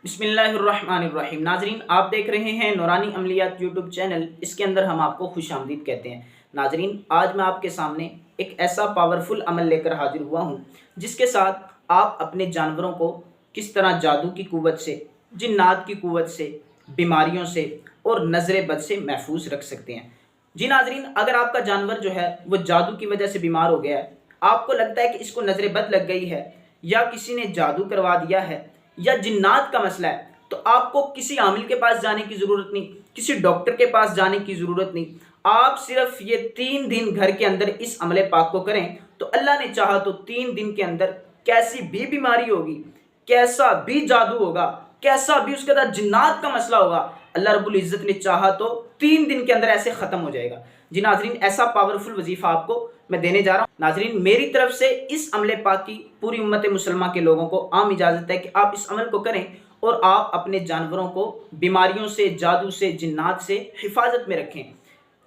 بسم اللہ الرحمن الرحیم۔ ناظرین، آپ دیکھ رہے ہیں نورانی عملیات یوٹیوب چینل۔ اس کے اندر ہم آپ کو خوش آمدید کہتے ہیں۔ ناظرین، آج میں آپ کے سامنے ایک ایسا پاورفل عمل لے کر حاضر ہوا ہوں جس کے ساتھ آپ اپنے جانوروں کو کس طرح جادو کی قوت سے، جنات کی قوت سے، بیماریوں سے اور نظر بد سے محفوظ رکھ سکتے ہیں۔ جی ناظرین، اگر آپ کا جانور جو ہے وہ جادو کی وجہ سے بیمار ہو گیا ہے، آپ کو لگتا ہے کہ اس کو نظر بد لگ گئی ہے یا کسی نے جادو کروا دیا ہے یا جنات کا مسئلہ ہے، تو آپ کو کسی عامل کے پاس جانے کی ضرورت نہیں، کسی ڈاکٹر کے پاس جانے کی ضرورت نہیں۔ آپ صرف یہ 3 دن گھر کے اندر اس عمل پاک کو کریں تو اللہ نے چاہا تو 3 دن کے اندر کیسی بھی بیماری ہوگی، کیسا بھی جادو ہوگا، کیسا بھی اس کے اندر جنات کا مسئلہ ہوگا، اللہ رب العزت نے چاہا تو 3 دن کے اندر ایسے ختم ہو جائے گا۔ جی ناظرین، ایسا پاورفل وظیفہ آپ کو میں دینے جا رہا ہوں۔ ناظرین، میری طرف سے اس عمل پاک کی پوری امت مسلمہ کے لوگوں کو عام اجازت ہے کہ آپ اس عمل کو کریں اور آپ اپنے جانوروں کو بیماریوں سے، جادو سے، جنات سے حفاظت میں رکھیں۔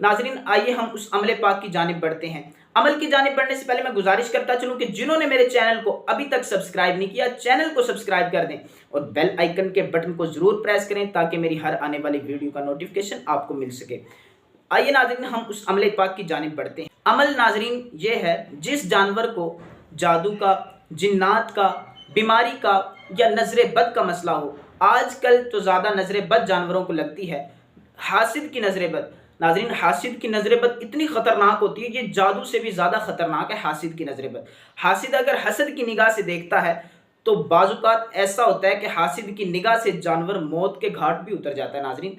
ناظرین، آئیے ہم اس عمل پاک کی جانب بڑھتے ہیں۔ عمل کی جانب بڑھنے سے پہلے میں گزارش کرتا چلوں کہ جنہوں نے میرے چینل کو ابھی تک سبسکرائب نہیں کیا، چینل کو سبسکرائب کر دیں اور بیل آئیکن کے بٹن کو ضرور پریس کریں تاکہ میری ہر آنے والی ویڈیو کا نوٹیفیکیشن آپ کو مل سکے۔ آئیے ناظرین، ہم اس عمل پاک کی جانب بڑھتے ہیں۔ عمل ناظرین یہ ہے، جس جانور کو جادو کا، جنات کا، بیماری کا یا نظر بد کا مسئلہ ہو۔ آج کل تو زیادہ نظر بد جانوروں کو لگتی ہے، حاسد کی نظر بد۔ ناظرین، حاسد کی نظر بد اتنی خطرناک ہوتی ہے، یہ جادو سے بھی زیادہ خطرناک ہے حاسد کی نظر بد۔ حاسد اگر حسد کی نگاہ سے دیکھتا ہے تو بعض اوقات ایسا ہوتا ہے کہ حاسد کی نگاہ سے جانور موت کے گھاٹ بھی اتر جاتا ہے۔ ناظرین،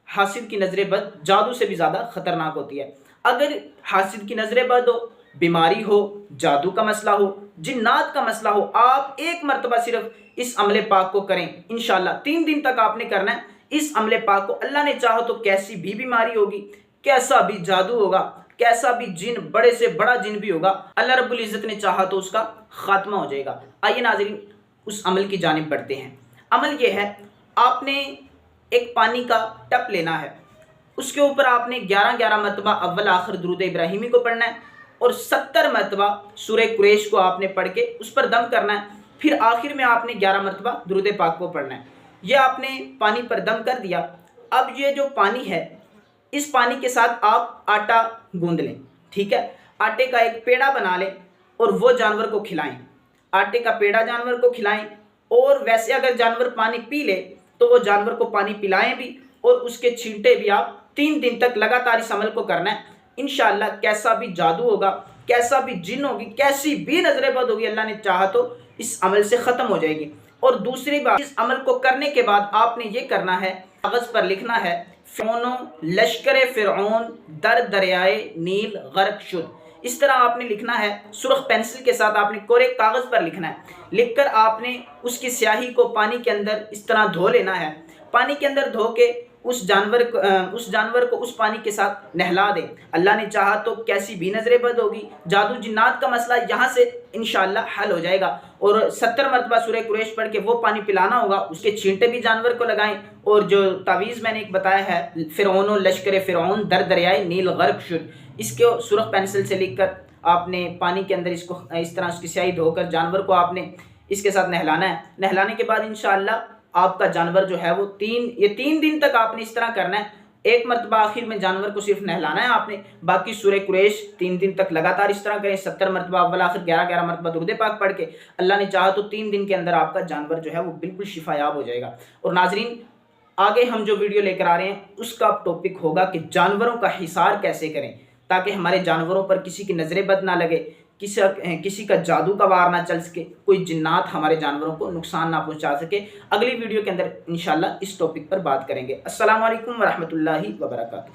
حاسد کی نظر بد جادو سے بھی زیادہ خطرناک ہوتی ہے۔ اگر حاسد کی نظر بد ہو، بیماری ہو، جادو کا مسئلہ ہو، جنات کا مسئلہ ہو، آپ ایک مرتبہ صرف اس عمل پاک کو کریں۔ انشاءاللہ 3 دن تک آپ نے کرنا ہے اس عمل پاک کو۔ اللہ نے چاہا تو کیسی بھی بیماری ہوگی، کیسا بھی جادو ہوگا، کیسا بھی جن، بڑے سے بڑا جن بھی ہوگا، اللہ رب العزت نے چاہا تو اس کا خاتمہ ہو جائے گا۔ آئیے ناظرین، اس عمل کی جانب بڑھتے ہیں۔ عمل یہ ہے، آپ نے ایک پانی کا ٹپ لینا ہے، اس کے اوپر آپ نے 11 مرتبہ اول آخر درود ابراہیمی کو پڑھنا ہے اور 70 مرتبہ سورہ قریش کو آپ نے پڑھ کے اس پر دم کرنا ہے۔ پھر آخر میں آپ نے 11 مرتبہ درود پاک کو پڑھنا ہے۔ یہ آپ نے پانی پر دم کر دیا۔ اب یہ جو پانی ہے، اس پانی کے ساتھ آپ آٹا گوندھ لیں، ٹھیک ہے؟ آٹے کا ایک پیڑا بنا لیں اور وہ جانور کو کھلائیں۔ آٹے کا پیڑا جانور کو کھلائیں، اور ویسے اگر جانور پانی پی لے تو وہ جانور کو پانی پلائیں بھی، اور اس کے چھینٹے بھی آپ 3 دن تک لگاتار اس عمل کو کرنا ہے۔ انشاءاللہ کیسا بھی جادو ہوگا، کیسا بھی جن ہوگی، کیسی بھی نظر بد ہوگی، اللہ نے چاہا تو اس عمل سے ختم ہو جائے گی۔ اور دوسری بات، اس عمل کو کرنے کے بعد آپ نے یہ کرنا ہے، کاغذ پر لکھنا ہے، فرعون لشکر فرعون در دریائے نیل غرق شد۔ اس طرح آپ نے لکھنا ہے، سرخ پینسل کے ساتھ آپ نے کورے کاغذ پر لکھنا ہے۔ لکھ کر آپ نے اس کی سیاہی کو پانی کے اندر اس طرح دھو لینا ہے۔ پانی کے اندر دھو کے اس جانور کو اس پانی کے ساتھ نہلا دیں۔ اللہ نے چاہا تو کیسی بھی نظر بد ہوگی، جادو جنات کا مسئلہ یہاں سے انشاءاللہ حل ہو جائے گا۔ اور 70 مرتبہ سورہ قریش پڑھ کے وہ پانی پلانا ہوگا، اس کے چھینٹے بھی جانور کو لگائیں۔ اور جو تعویذ میں نے ایک بتایا ہے، فرعون و لشکر فرعون در دریائے نیل غرق شد، اس کو سرخ پینسل سے لکھ کر آپ نے پانی کے اندر اس طرح اس کی سیاہی دھو کر جانور کو آپ نے اس کے ساتھ نہلانا ہے۔ نہلانے کے بعد انشاءاللہ آپ کا جانور جو ہے وہ 3 دن تک آپ نے اس طرح کرنا ہے۔ ایک مرتبہ آخر میں جانور کو صرف نہلانا ہے آپ نے، باقی سورہ قریش 3 دن تک لگاتار اس طرح کریں۔ 70 مرتبہ اول آخر 11 مرتبہ درود پاک پڑھ کے اللہ نے چاہا تو 3 دن کے اندر آپ کا جانور جو ہے وہ بالکل شفا یاب ہو جائے گا۔ اور ناظرین، آگے ہم جو ویڈیو لے کر آ رہے ہیں اس کا ٹاپک ہوگا کہ جانوروں کا حصار کیسے کریں تاکہ ہمارے جانوروں پر کسی کی نظر بد نہ لگے، کسی کا جادو کا وار نہ چل سکے، کوئی جنات ہمارے جانوروں کو نقصان نہ پہنچا سکے۔ اگلی ویڈیو کے اندر انشاءاللہ اس ٹاپک پر بات کریں گے۔ السلام علیکم ورحمۃ اللہ وبرکاتہ۔